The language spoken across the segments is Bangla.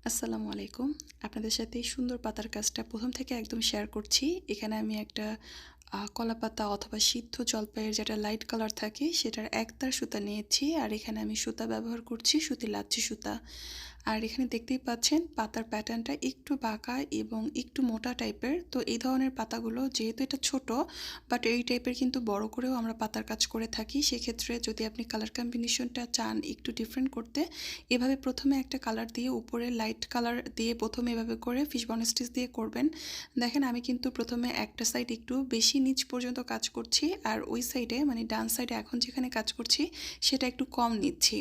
আসসালামু আলাইকুম। আপনাদের সাথে এই সুন্দর পাতার কাজটা ১ম থেকে একদম শেয়ার করছি। এখানে আমি একটা কলাপাতা অথবা সিদ্ধ জলপাইয়ের যেটা লাইট কালার থাকে সেটার একতার সুতা নিয়েছি। আর এখানে আমি সুতা ব্যবহার করছি সুতির লাচ্ছি সুতা। আর এখানে দেখতেই পাচ্ছেন পাতার প্যাটার্নটা একটু বাঁকা এবং একটু মোটা টাইপের। তো এই ধরনের পাতাগুলো যেহেতু এটা ছোট, বাট এই টাইপের কিন্তু বড় করেও আমরা পাতার কাজ করে থাকি। সেক্ষেত্রে যদি আপনি কালার কম্বিনেশনটা চান একটু ডিফারেন্ট করতে, এভাবে প্রথমে একটা কালার দিয়ে উপরে লাইট কালার দিয়ে প্রথমে এভাবে করে ফিশবন স্টিচ দিয়ে করবেন। দেখেন আমি কিন্তু প্রথমে একটা সাইড একটু বেশি নিচ পর্যন্ত কাজ করছি, আর ওই সাইডে মানে ডান সাইডে এখন যেখানে কাজ করছি সেটা একটু কম নিচ্ছি।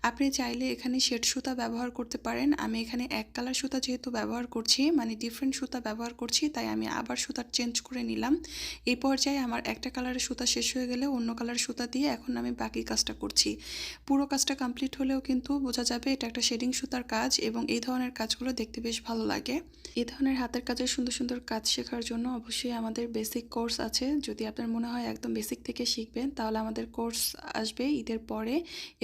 আপনি চাইলে এখানে শেড সুতা ব্যবহার করতে পারেন। আমি এখানে এক কালার সুতা যেহেতু ব্যবহার করছি, মানে ডিফারেন্ট সুতা ব্যবহার করছি, তাই আমি আবার সুতা চেঞ্জ করে নিলাম। এই পর্যায়ে আমার একটা কালারের সুতা শেষ হয়ে গেলে অন্য কালার সুতা দিয়ে এখন আমি বাকি কাজটা করছি। পুরো কাজটা কমপ্লিট হলেও কিন্তু বোঝা যাবে এটা একটা শেডিং সুতার কাজ, এবং এই ধরনের কাজগুলো দেখতে বেশ ভালো লাগে। এই ধরনের হাতের কাজের সুন্দর সুন্দর কাজ শেখার জন্য অবশ্যই আমাদের বেসিক কোর্স আছে। যদি আপনার মনে হয় একদম বেসিক থেকে শিখবেন, তাহলে আমাদের কোর্স আসবে ঈদের পরে,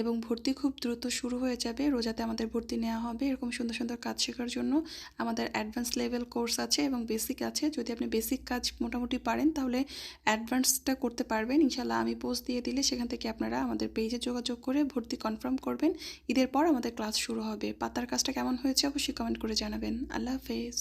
এবং ভর্তি খুব দ্রুত শুরু হয়ে যাবে। রোজাতে আমাদের ভর্তি নেওয়া হবে। এরকম সুন্দর সুন্দর কাজ শেখার জন্য আমাদের অ্যাডভান্স লেভেল কোর্স আছে এবং বেসিক আছে। যদি আপনি বেসিক কাজ মোটামুটি পারেন তাহলে অ্যাডভান্সটা করতে পারবেন ইনশাল্লাহ। আমি পোস্ট দিয়ে দিলে সেখান থেকে আপনারা আমাদের পেজে যোগাযোগ করে ভর্তি কনফার্ম করবেন। ঈদের পর আমাদের ক্লাস শুরু হবে। পাতার কাজটা কেমন হয়েছে অবশ্যই কমেন্ট করে জানাবেন। আল্লাহ হাফেজ।